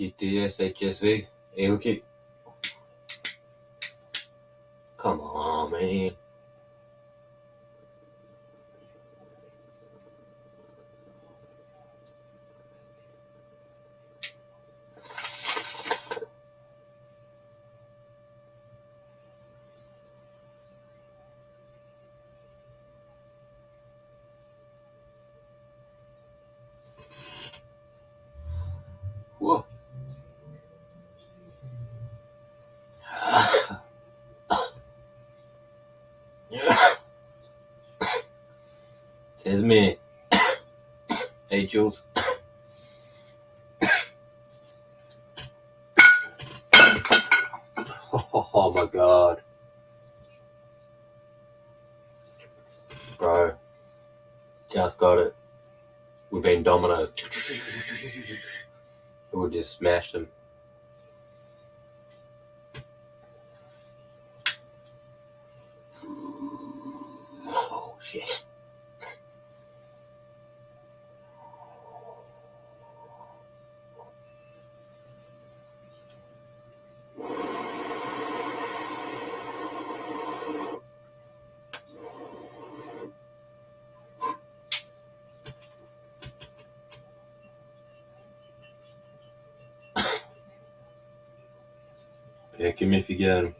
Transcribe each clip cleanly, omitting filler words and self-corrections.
GTS HSV. Hey, okay. Come on, man. Whoa. Says me. Hey, Jules. Oh my god. Bro. Just got it. We've been dominoes. We just smashed them. Oh shit. Pick him if you get him.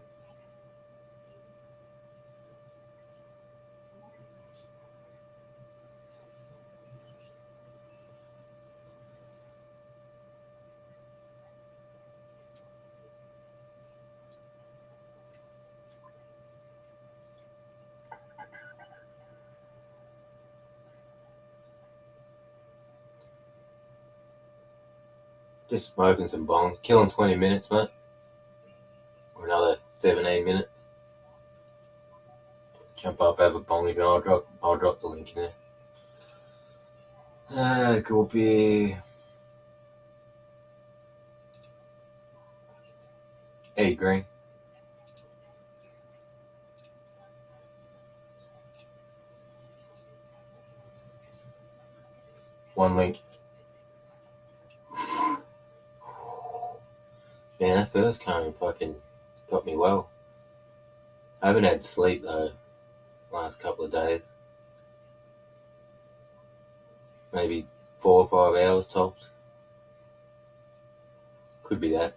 Just smoking some bongs. Killing 20 minutes, mate. Or another 7-8 minutes. Jump up, have a bong if you want. I'll drop the link in there. Could be. Hey, Green. One link. Man, that first cone fucking got me well. I haven't had sleep though last couple of days. Maybe 4 or 5 hours tops. Could be that.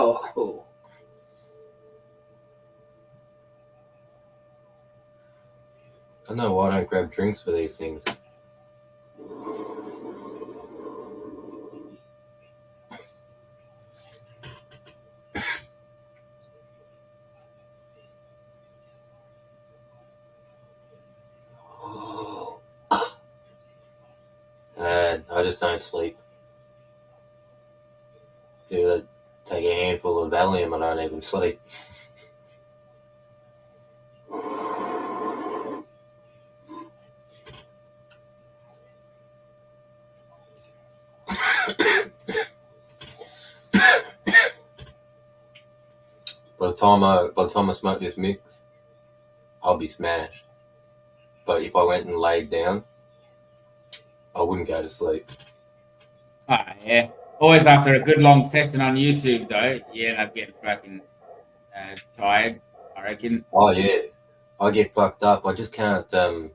Oh. I don't know why I don't grab drinks for these things. Oh. I just don't sleep. Dude, I take a handful of Valium and I don't even sleep. By the time I smoke this mix, I'll be smashed. But if I went and laid down, I wouldn't go to sleep. Yeah. Always after a good long session on YouTube, though, you end up getting fucking tired, I reckon. Oh yeah, I get fucked up. I just can't. I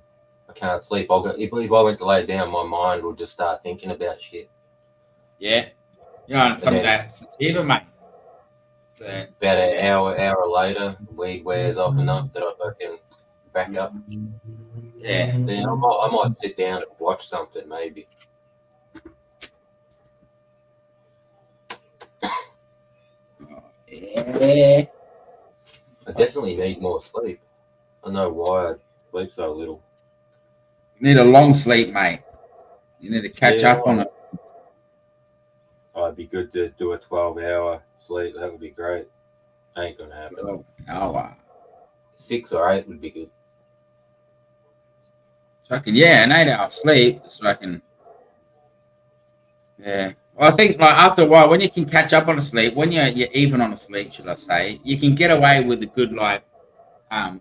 can't sleep. If I went to lay down, my mind would just start thinking about shit. Yeah. You're on some of that sativa, mate. So about an hour later, weed wears off enough that I fucking back up. Yeah. Then I might sit down and watch something maybe. Yeah. I definitely need more sleep. I know why I sleep so little. You need a long sleep, mate. You need to catch up on it. It'd be good to do a 12-hour sleep. That would be great. Ain't gonna happen. 12 hour. 6 or 8 would be good. Fucking yeah, an 8-hour sleep. It's fucking yeah. I think like after a while, when you can catch up on a sleep, when you're even on a sleep, should I say, you can get away with a good like um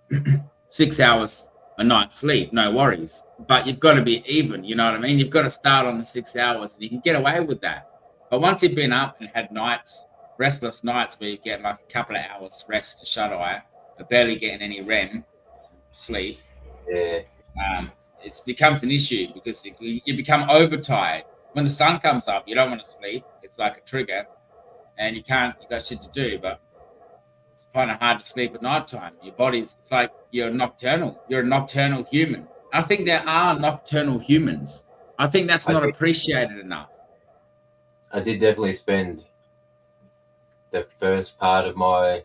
6 hours a night sleep, no worries. But you've got to be even, you know what I mean? You've got to start on the 6 hours and you can get away with that. But once you've been up and had nights, restless nights where you get like a couple of hours rest to shut eye, but barely getting any REM sleep, Yeah, it becomes an issue because you become overtired. When the sun comes up, you don't want to sleep. It's like a trigger, and you got shit to do. But it's kind of hard to sleep at night time. Your body's, it's like you're nocturnal. You're a nocturnal human. I think there are nocturnal humans. I think that's I not did. appreciated enough. I did definitely spend the first part of my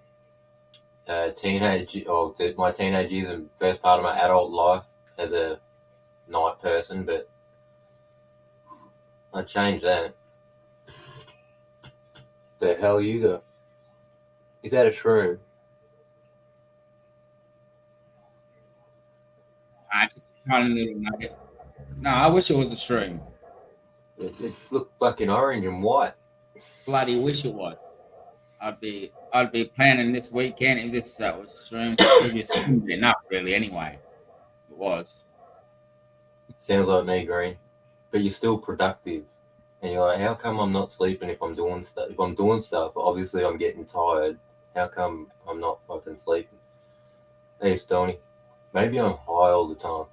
my teenage years and first part of my adult life as a night person, but I changed that. The hell you got? Is that a shroom? I just kind of little nugget. No, I wish it was a shroom. It looked fucking orange and white. Bloody wish it was. I'd be planning this weekend if this was shrooms. It wouldn't be enough really anyway. It was. Sounds like me, Green. But you're still productive. And you're like, how come I'm not sleeping if I'm doing stuff? If I'm doing stuff, obviously I'm getting tired. How come I'm not fucking sleeping? Hey, Stoney. Maybe I'm high all the time.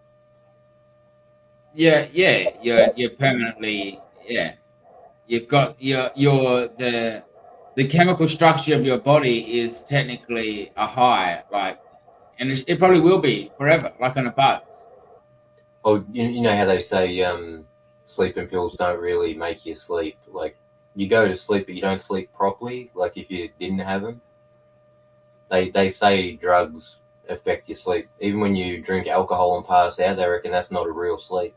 Yeah, yeah. You're permanently You've got your the chemical structure of your body is technically a high, like, and it probably will be forever, like on a buzz. Oh, you know how they say sleeping pills don't really make you sleep. Like, you go to sleep, but you don't sleep properly. Like, if you didn't have them, they say drugs affect your sleep. Even when you drink alcohol and pass out, they reckon that's not a real sleep.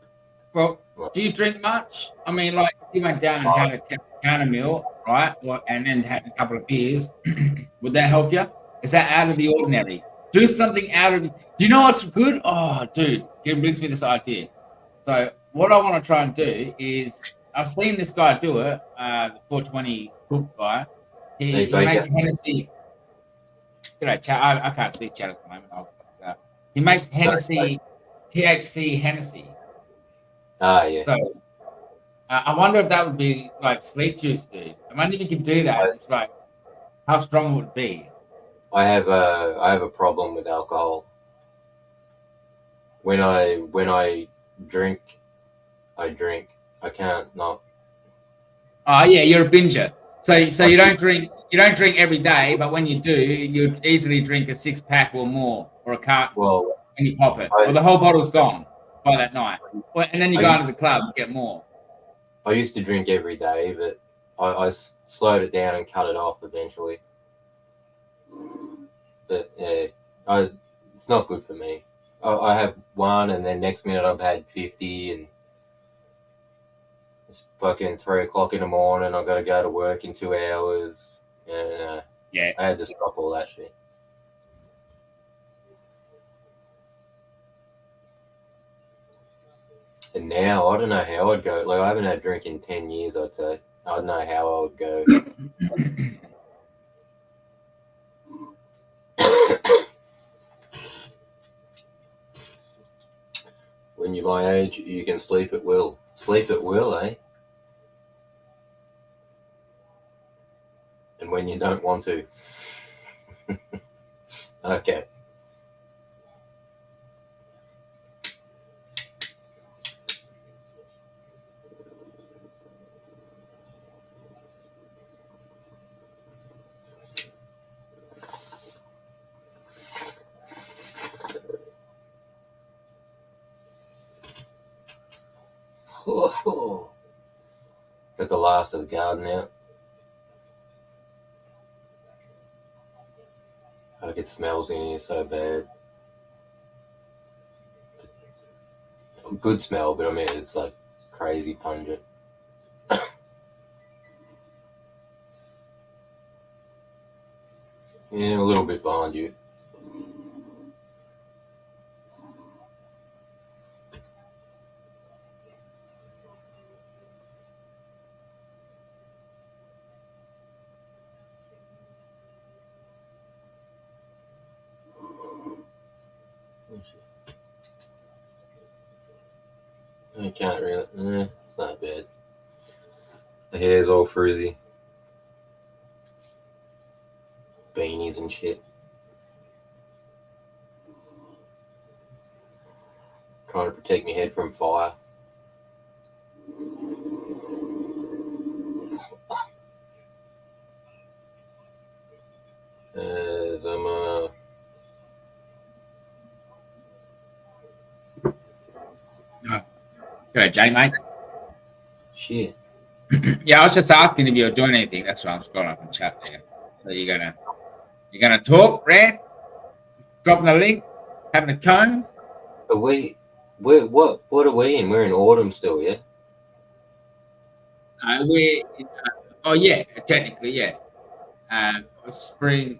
Well, Like, do you drink much? I mean, like, if you went down and had a counter meal, right, and then had a couple of beers, would that help you? Is that out of the ordinary? Do something out of. Do you know what's good? Oh, dude, it brings me this idea. So what I want to try and do is I've seen this guy do it, the 420 cook guy. hey, He Baker. makes Hennessy. Chat. I can't see chat at the moment. He makes Sorry, Baker. Hennessy, THC Hennessy. Ah, yeah. So I wonder if that would be like sleep juice, dude. I wonder if you could do that. I, It's like how strong would it be? I have a problem with alcohol. When I drink, I drink. I can't not. Oh yeah, you're a binger. So I should, you don't drink every day, but when you do, you easily drink a 6 pack or more or a carton well, and you pop it. Or I the whole bottle's gone by that night. Well, and then you I go used into the club and get more. I used to drink every day, but I slowed it down and cut it off eventually. But yeah, it's not good for me. I have one, and then next minute I've had 50, and it's fucking 3 o'clock in the morning. I've got to go to work in 2 hours, and Yeah. I had to stop all that shit. And now I don't know how I'd go. Like, I haven't had a drink in 10 years. I'd say I don't know how I would go. When you're my age, you can sleep at will. Sleep at will, eh? And when you don't want to. Okay. Got the last of the garden out. Like, it smells in here so bad. Good smell, but I mean, it's like crazy pungent. Yeah, a little bit behind you. You can't really. It's not bad. The hair's all frizzy. Beanies and shit. Trying to protect my head from fire. G'day, Jay, mate. Shit. Yeah, I was just asking if you were doing anything. That's why I'm scrolling up and chat there. So you're gonna talk, rant, dropping the link, having a cone. Are we? What are we in? We're in autumn still, yeah. Oh yeah, technically, yeah. Spring,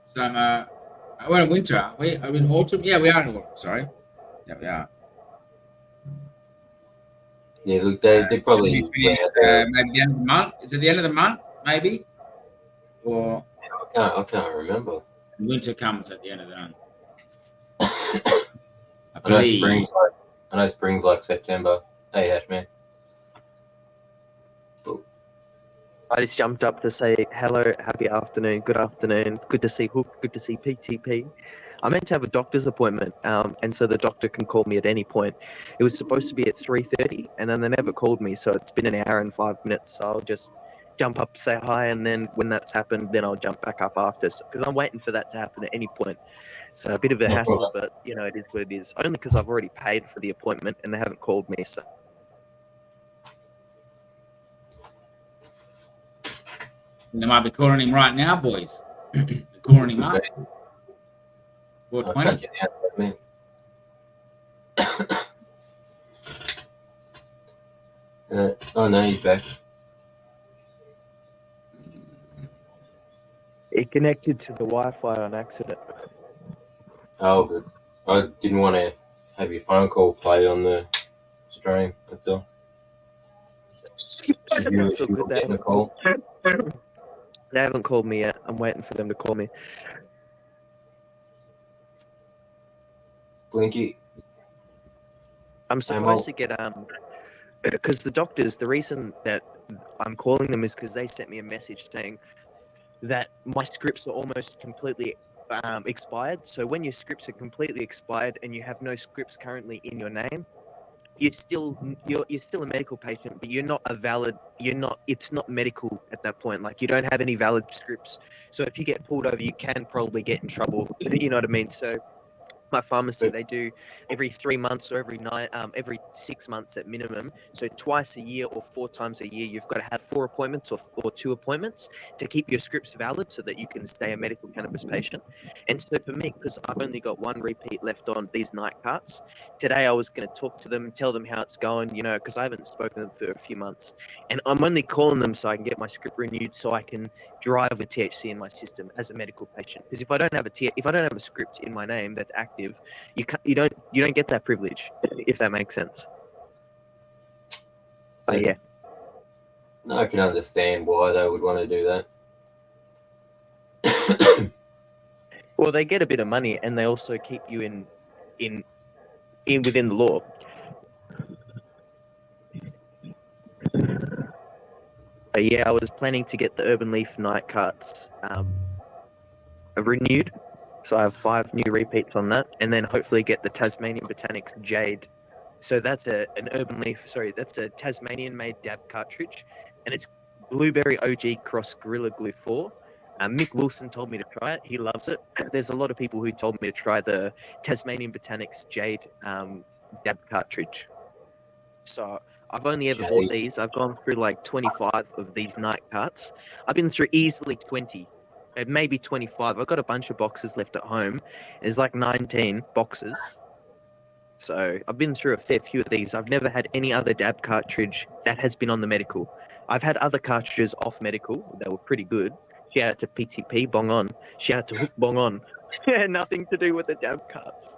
summer. We're in winter, aren't we? Are we in autumn? Yeah, we are in autumn. Sorry. Yeah, we are. Yeah, look, they probably maybe the end of the month. Is it the end of the month? Maybe. Or I can't remember. Winter comes at the end of the month. I know spring's like September. Hey, Hashman. I just jumped up to say hello, happy afternoon, good afternoon, good to see Hook, good to see PTP. I meant to have a doctor's appointment, and so the doctor can call me at any point. It was supposed to be at 3:30, and then they never called me, so it's been an hour and 5 minutes. So I'll just jump up, say hi, and then when that's happened, then I'll jump back up after. Because I'm waiting for that to happen at any point. So a bit of a hassle, but you know it is what it is. Only because I've already paid for the appointment and they haven't called me. So. They might be calling him right now, boys. They're calling him up. 420. Oh no, he's back. It connected to the Wi-Fi on accident. Oh, good. I didn't want to have your phone call play on the stream. That's all. That's all good. They haven't called me yet. I'm waiting for them to call me. Blinky. I'm supposed to get because the doctors. The reason that I'm calling them is because they sent me a message saying that my scripts are almost completely expired. So when your scripts are completely expired and you have no scripts currently in your name, you're still a medical patient, but it's not medical at that point. Like you don't have any valid scripts. So if you get pulled over, you can probably get in trouble. You know what I mean? So my pharmacy, they do every 3 months or every 6 months at minimum. So twice a year or 4 times a year, you've got to have 4 appointments or 2 appointments to keep your scripts valid so that you can stay a medical cannabis patient. And so for me, because I've only got 1 repeat left on these night carts, today I was going to talk to them, tell them how it's going, you know, because I haven't spoken to them for a few months. And I'm only calling them so I can get my script renewed so I can drive with THC in my system as a medical patient. Because if I don't have a script in my name that's active, you don't get that privilege, if that makes sense. But yeah. No, I can understand why they would want to do that. Well, they get a bit of money and they also keep you in within the law. But yeah, I was planning to get the Urban Leaf night carts renewed. So I have 5 new repeats on that, and then hopefully get the Tasmanian Botanics Jade. So that's a Tasmanian-made dab cartridge, and it's Blueberry OG Cross Gorilla Glue 4. Mick Wilson told me to try it. He loves it. There's a lot of people who told me to try the Tasmanian Botanics Jade dab cartridge. So I've only ever bought these. I've gone through like 25 of these night carts. I've been through easily 20. Maybe 25. I've got a bunch of boxes left at home. There's like 19 boxes. So I've been through a fair few of these. I've never had any other dab cartridge that has been on the medical. I've had other cartridges off medical that were pretty good. Shout out to PTP, bong on. Shout out to Hook, bong on. Nothing to do with the dab carts.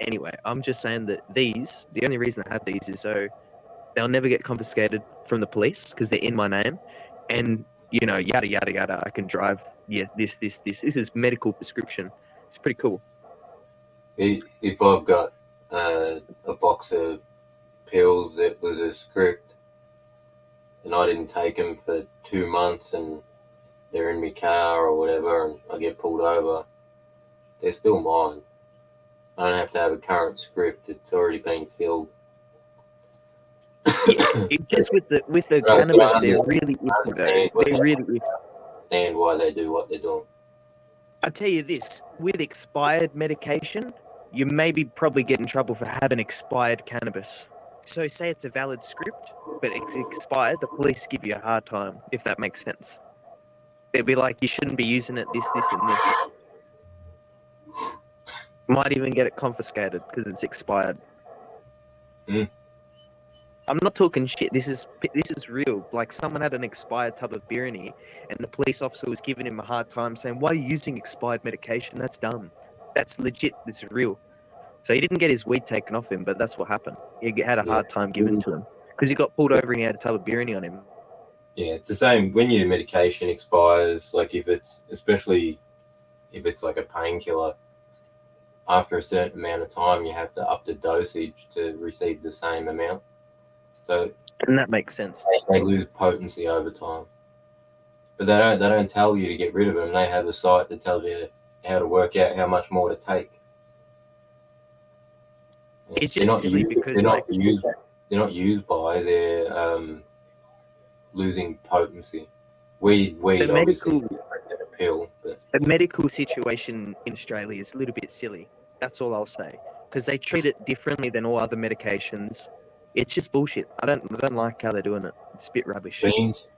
Anyway, I'm just saying that the only reason I have these is so they'll never get confiscated from the police because they're in my name. And you know, yada, yada, yada. I can drive, this. This is medical prescription. It's pretty cool. If I've got a box of pills that was a script, and I didn't take them for 2 months, and they're in my car or whatever, and I get pulled over, they're still mine. I don't have to have a current script; it's already been filled. It's just with the Right, cannabis, I they're really iffy though. They're really iffy. understand why they do what they're doing. I tell you this, with expired medication, you maybe probably get in trouble for having expired cannabis. So say it's a valid script, but it's expired, the police give you a hard time, if that makes sense. They'll be like, you shouldn't be using it, this, and this. Might even get it confiscated because it's expired. Mm. I'm not talking shit. This is real. Like someone had an expired tub of beer in here, and the police officer was giving him a hard time, saying, "Why are you using expired medication? That's dumb. That's legit. This is real." So he didn't get his weed taken off him, but that's what happened. He had a hard time given to him because he got pulled over and he had a tub of beer in here on him. Yeah, it's the same when your medication expires. Like especially if it's like a painkiller, after a certain amount of time, you have to up the dosage to receive the same amount. So And that makes sense. they lose potency over time. But they don't tell you to get rid of them. They have a site that tells you how to work out how much more to take. It's just silly because they're not used by, they're losing potency. Weed obviously is a pill, but the medical situation in Australia is a little bit silly. That's all I'll say. Because they treat it differently than all other medications. It's just bullshit. I don't like how they're doing it. It's a bit rubbish. beans.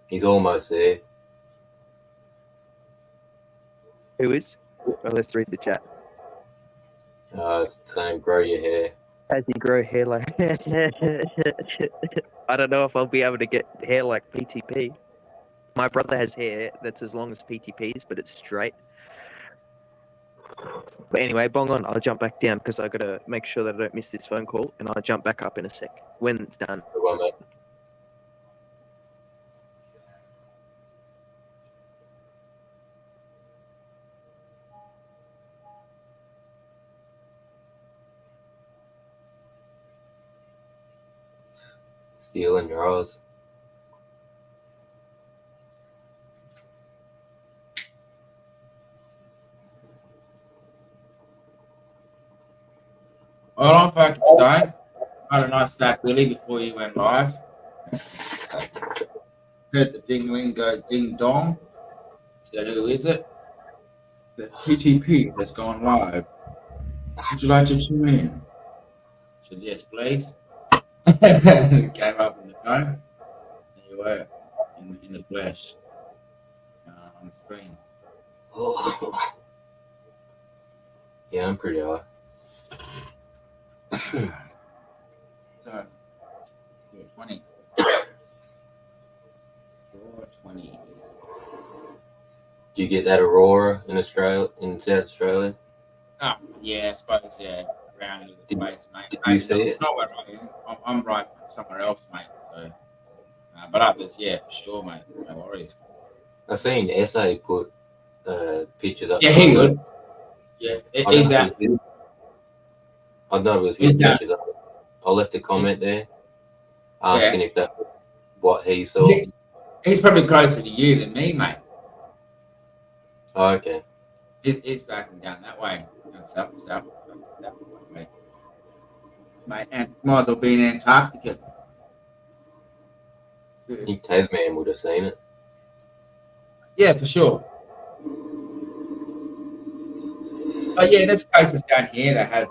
He's almost there. Who is? Well, let's read the chat. Saying grow your hair. As you grow hair like I don't know if I'll be able to get hair like PTP. My brother has hair that's as long as PTP's, but it's straight. But anyway, bong on. I'll jump back down because I gotta make sure that I don't miss this phone call, and I'll jump back up in a sec when it's done. The one that stealing your eyes. Well, I'm fucking stoned. I had a nice Black Willy before you went live. Heard the ding-ling go ding-dong. Said, who is it? The PTP has gone live. Would you like to tune in? I said, yes, please. It came up in the phone. There you were, in the flesh, on the screen. Yeah, I'm pretty high. So, 20. 420. Do you get that Aurora in Australia, in South Australia? Oh, yeah, I suppose, yeah. Around the place, mate. Did you see it? Not where I am. I'm right somewhere else, mate. So, but others, yeah, for sure, mate. No worries. I've seen SA put pictures up. Yeah, he would. Yeah, he's out. I know it was his pictures up. I left a comment there asking if that's what he saw. He's probably closer to you than me, mate. Oh, okay. He's backing down that way. South, mate. And might as well be in Antarctica. I think Tasman would have seen it. Yeah, for sure. Oh yeah, there's places down here that have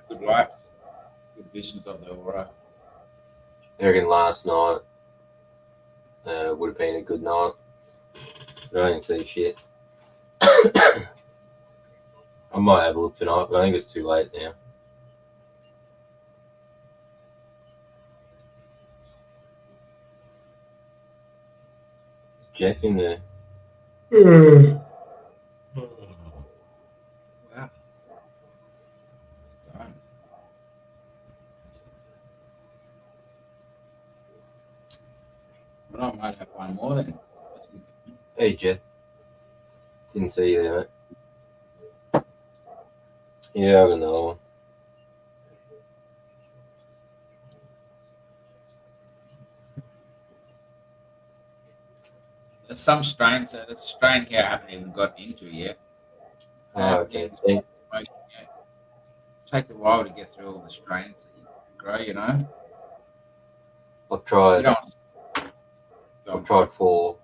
good lights, good visions of the aurora. I reckon last night would have been a good night. But I didn't see shit. I might have a look tonight, but I think it's too late now. Jeff in there. Wow. But I might have one more then. Didn't see you there, mate. Yeah, I have another one. There's some strains. There's a strain here I haven't even gotten into yet. Oh, okay. It takes a while to get through all the strains that you grow. You know. I've You tried. don't. I've tried 4.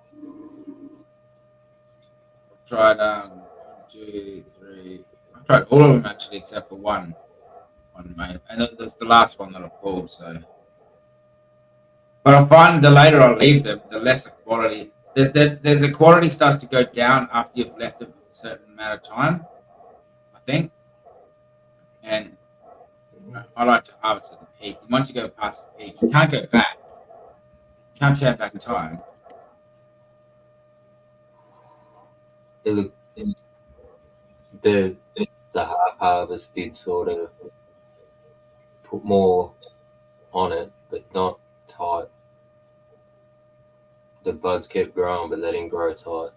I've tried 1, 2, 3. I've tried all of them actually, except for one mate, and that's the last one that I pulled. So, but I find the later I leave them, the less the quality. The quality starts to go down after you've left it for a certain amount of time, I think. And I like to harvest at the peak. And once you go past the peak, you can't go back. You can't turn back time. It looked, the half harvest did sort of put more on it, but not tight. The buds kept growing, but they didn't grow tight.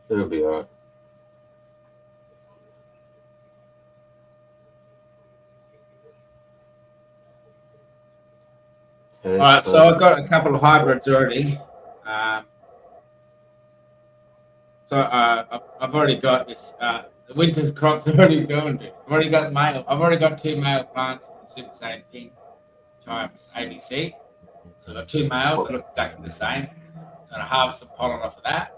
It'll be alright. All right, so I've got a couple of hybrids already. I've already got this. The winter's crops are already going. I've already got male. I've already got 2 male plants from the super same thing times ABC. So I've got 2 males that look exactly the same. So I'm gonna harvest some pollen off of that.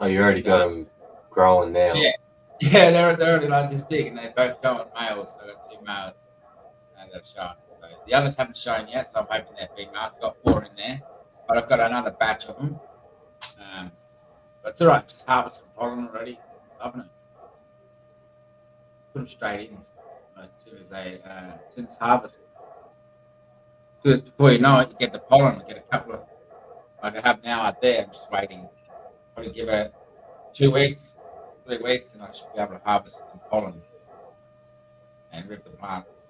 Oh, you already got them growing now. Yeah, yeah, they're already like this big, and they both go on males. So I've got 2 males that have shown. So the others haven't shown yet, so I'm hoping they're females. I've got 4 in there, but I've got another batch of them. But it's all right. Just harvest some pollen already. Loving it. Put them straight in as soon as harvest. Because before you know it, you get the pollen. You get a couple of, like I have now out there. I'm just waiting. Probably give it 2 weeks, 3 weeks, and I should be able to harvest some pollen and rip the plants.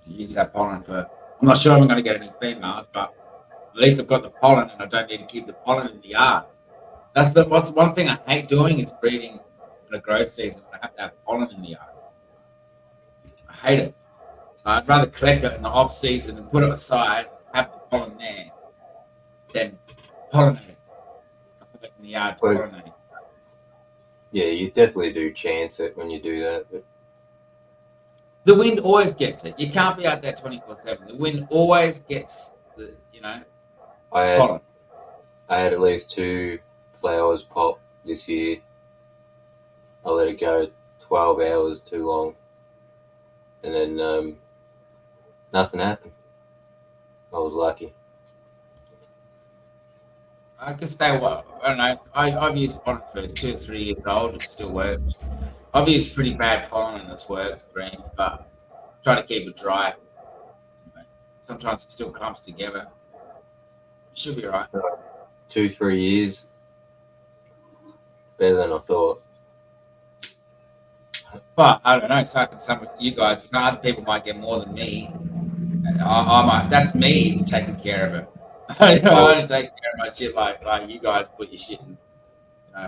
Use that pollen for. I'm not sure I'm going to get any females, but at least I've got the pollen, and I don't need to keep the pollen in the yard. What's one thing I hate doing is breeding in a growth season when I have to have pollen in the yard. I hate it. I'd rather collect it in the off season and put it aside, have the pollen there, than pollinate it. I put it in the yard to pollinate. Yeah, you definitely do chance it when you do that. But the wind always gets it. You can't be out there 24/7. The wind always gets the pollen. I had at least 2 flowers pop this year. I let it go 12 hours too long, and then nothing happened. I was lucky. I can stay well. I don't know. I've used pollen for 2 or 3 years old. It still works. I've used pretty bad pollen in this work, green, but try to keep it dry. Sometimes it still clumps together. It should be all right. 2-3 years, better than I thought. But I don't know. So some of you guys, some other people might get more than me. And I might. That's me taking care of it. I don't take care of my shit like you guys put your shit in.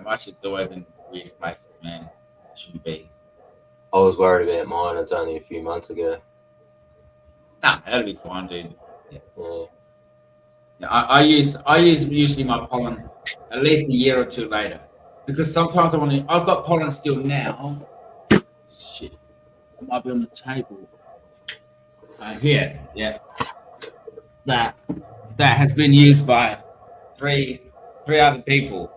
My shit's always in weird places, man. It shouldn't be. I was worried about mine. It's only a few months ago. Nah, that'll be fine, dude. Yeah. Yeah, I use usually my pollen at least a year or 2 later, because sometimes I've got pollen still now. Shit, it might be on the table. Here, yeah. That has been used by three other people.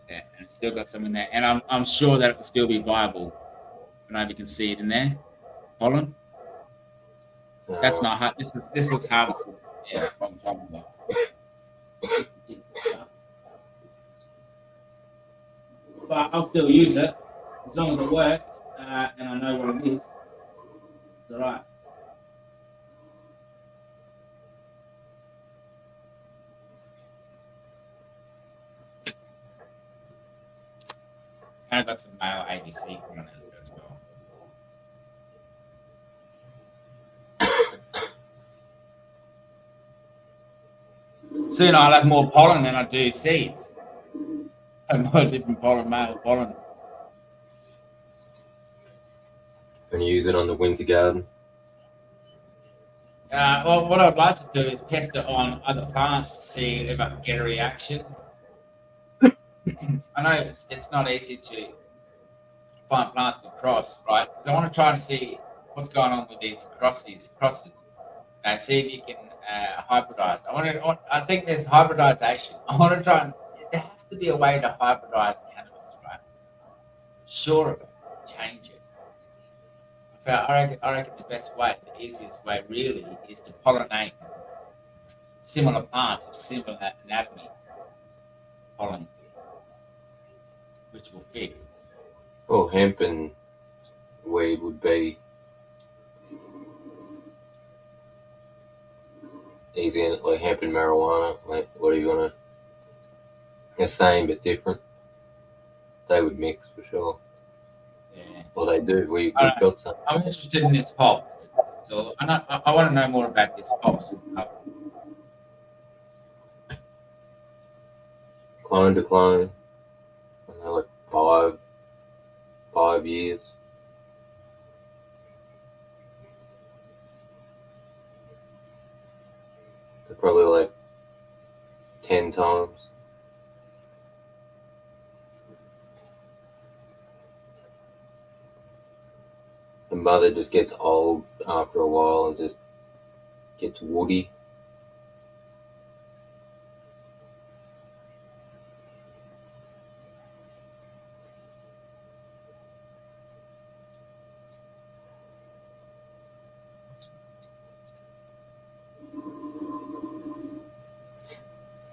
Yeah, and it's still got some in there, and I'm sure that it will still be viable. I don't know if you can see it in there. Pollen. That's not hard. This was harvested. Yeah, a long time ago. But I'll still use it as long as it works and I know what it is. It's all right. And I got some male ABC coming in as well. Soon I'll have more pollen than I do seeds. And more different pollen, male pollens. And use it on the winter garden. Well, what I'd like to do is test it on other plants to see if I can get a reaction. I know it's not easy to find plants to cross, right? Because I want to try and see what's going on with these crosses. See if you can hybridize. I think there's hybridization. I want to try and there has to be a way to hybridize cannabis, right? Sure of it, change it. I reckon the best way, the easiest way, really, is to pollinate similar plants of similar anatomy. Pollen, which will fit. Well, hemp and weed would be easy, like hemp and marijuana. Like, what are you gonna? The same but different. They would mix for sure. Yeah. Well, they do. We've Alright. got some. I'm interested in this pulse. So I want to know more about this pulse. Clone to clone. And they're like 5 years. They're probably like 10 times. The mother just gets old after a while and just gets woody.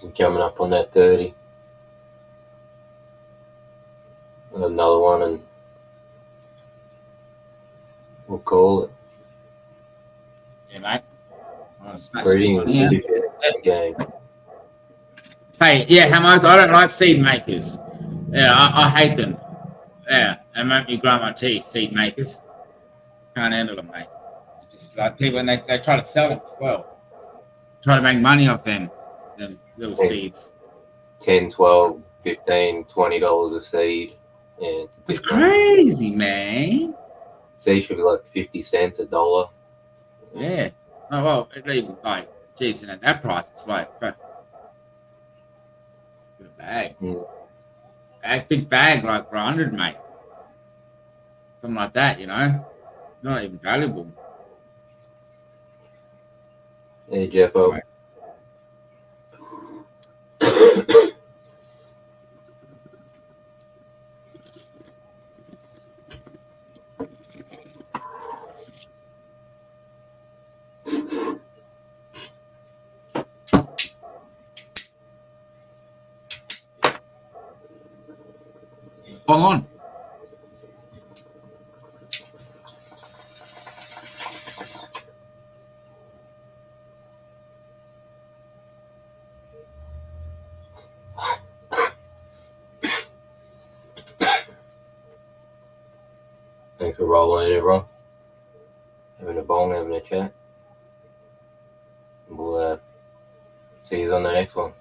I'm coming up on that 30. Another one, and we'll call it. Yeah, mate. Oh, smash Breeding it. Yeah. game. Hey, yeah, Hammers, I don't like seed makers. Yeah, I hate them. Yeah, they make me grind my teeth, seed makers. Can't handle them, mate. Just like people, and they try to sell them as well. Try to make money off them little seeds. 10, 12, 15, $20 a seed. And It's crazy, man. Seed should be like 50 cents, $1. Yeah. Oh, well, it even like, geez, and at that price, it's like, a bag. Big bag, like for 100, mate. Something like that, you know? Not even valuable. Hey, Jeffo. Right. Hold on. Thanks for rolling in, everyone. Having a bong, having a chat. We'll see you on the next one.